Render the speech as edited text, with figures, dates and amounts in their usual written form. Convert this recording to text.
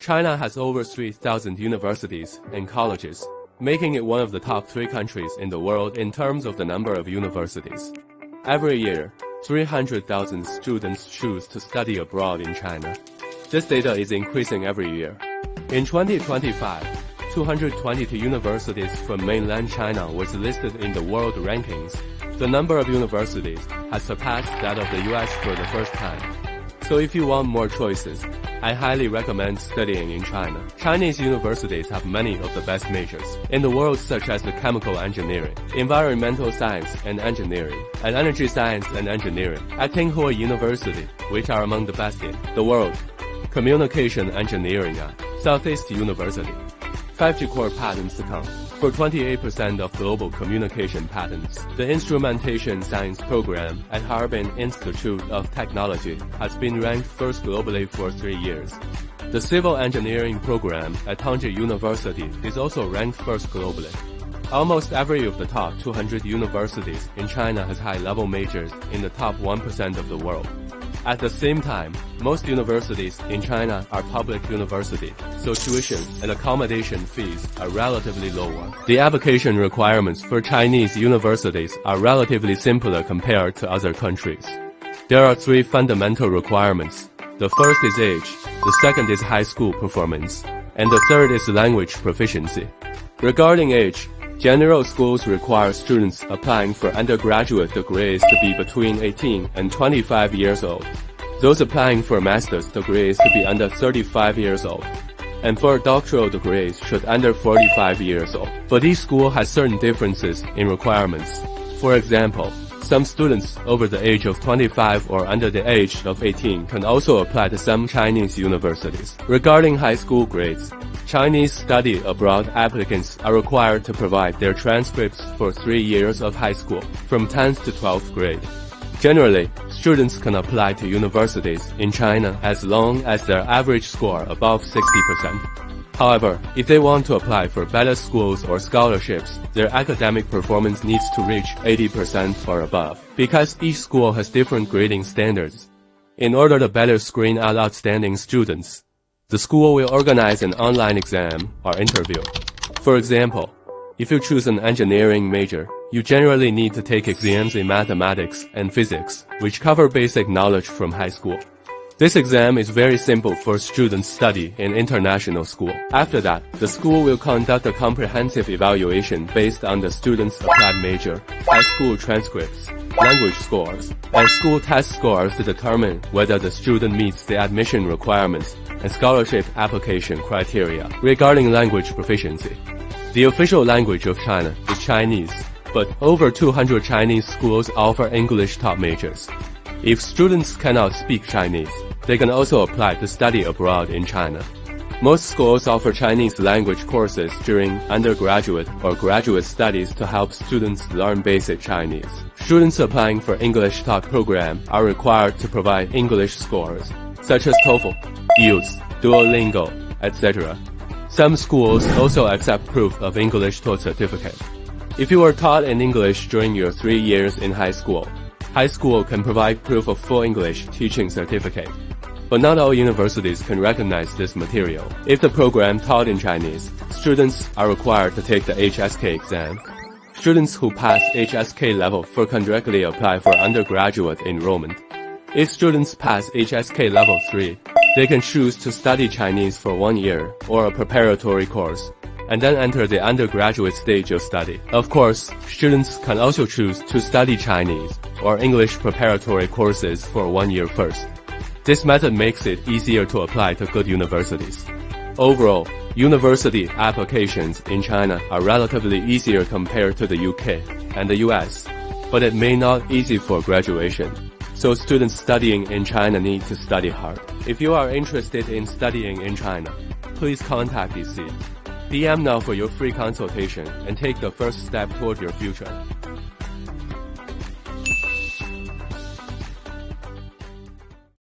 China has over 3,000 universities and colleges, making it one of the top 3 countries in the world in terms of the number of universities. Every year, 300,000 students choose to study abroad in China. This data is increasing every year. In 2025, 222 universities from mainland China was listed in the world rankings. The number of universities has surpassed that of the US for the first time. So if you want more choices, I highly recommend studying in China. Chinese universities have many of the best majors in the world, such as the chemical engineering, environmental science and engineering, and energy science and engineering. At Tsinghua University, which are among the best in the world, communication engineering at Southeast University. 5G core patents account for 28% of global communication patents. The instrumentation science program at Harbin Institute of Technology has been ranked first globally for 3 years. The civil engineering program at Tongji University is also ranked first globally. Almost every of the top 200 universities in China has high-level majors in the top 1% of the world. At the same time, most universities in China are public universities, so tuition and accommodation fees are relatively lower. The application requirements for Chinese universities are relatively simpler compared to other countries. There are 3 fundamental requirements. The first is age, the second is high school performance, and the third is language proficiency. Regarding age, general schools require students applying for undergraduate degrees to be between 18 and 25 years old. Those applying for master's degrees to be under 35 years old. And for doctoral degrees should under 45 years old. But each school has certain differences in requirements. For example, some students over the age of 25 or under the age of 18 can also apply to some Chinese universities. Regarding high school grades, Chinese study abroad applicants are required to provide their transcripts for 3 years of high school, from 10th to 12th grade. Generally, students can apply to universities in China as long as their average score above 60%. However, if they want to apply for better schools or scholarships, their academic performance needs to reach 80% or above, because each school has different grading standards. In order to better screen out outstanding students, the school will organize an online exam or interview. For example, if you choose an engineering major, you generally need to take exams in mathematics and physics, which cover basic knowledge from high school. This exam is very simple for students study in international school. After that, the school will conduct a comprehensive evaluation based on the student's applied major, high school transcripts, language scores, and school test scores to determine whether the student meets the admission requirements and scholarship application criteria. Regarding language proficiency, the official language of China is Chinese, but over 200 Chinese schools offer English top majors. If students cannot speak Chinese, they can also apply to study abroad in China. Most schools offer Chinese language courses during undergraduate or graduate studies to help students learn basic Chinese. Students applying for English top program are required to provide English scores, such as TOEFL, IELTS, Duolingo, etc. Some schools also accept proof of English taught certificate. If you were taught in English during your 3 years in high school can provide proof of full English teaching certificate. But not all universities can recognize this material. If the program taught in Chinese, students are required to take the HSK exam. Students who pass HSK level can directly apply for undergraduate enrollment. If students pass HSK level 3, they can choose to study Chinese for 1 year or a preparatory course, and then enter the undergraduate stage of study. Of course, students can also choose to study Chinese or English preparatory courses for 1 year first. This method makes it easier to apply to good universities. Overall, university applications in China are relatively easier compared to the UK and the US, but it may not be easy for graduation. So students studying in China need to study hard. If you are interested in studying in China, please contact DC. DM now for your free consultation and take the first step toward your future.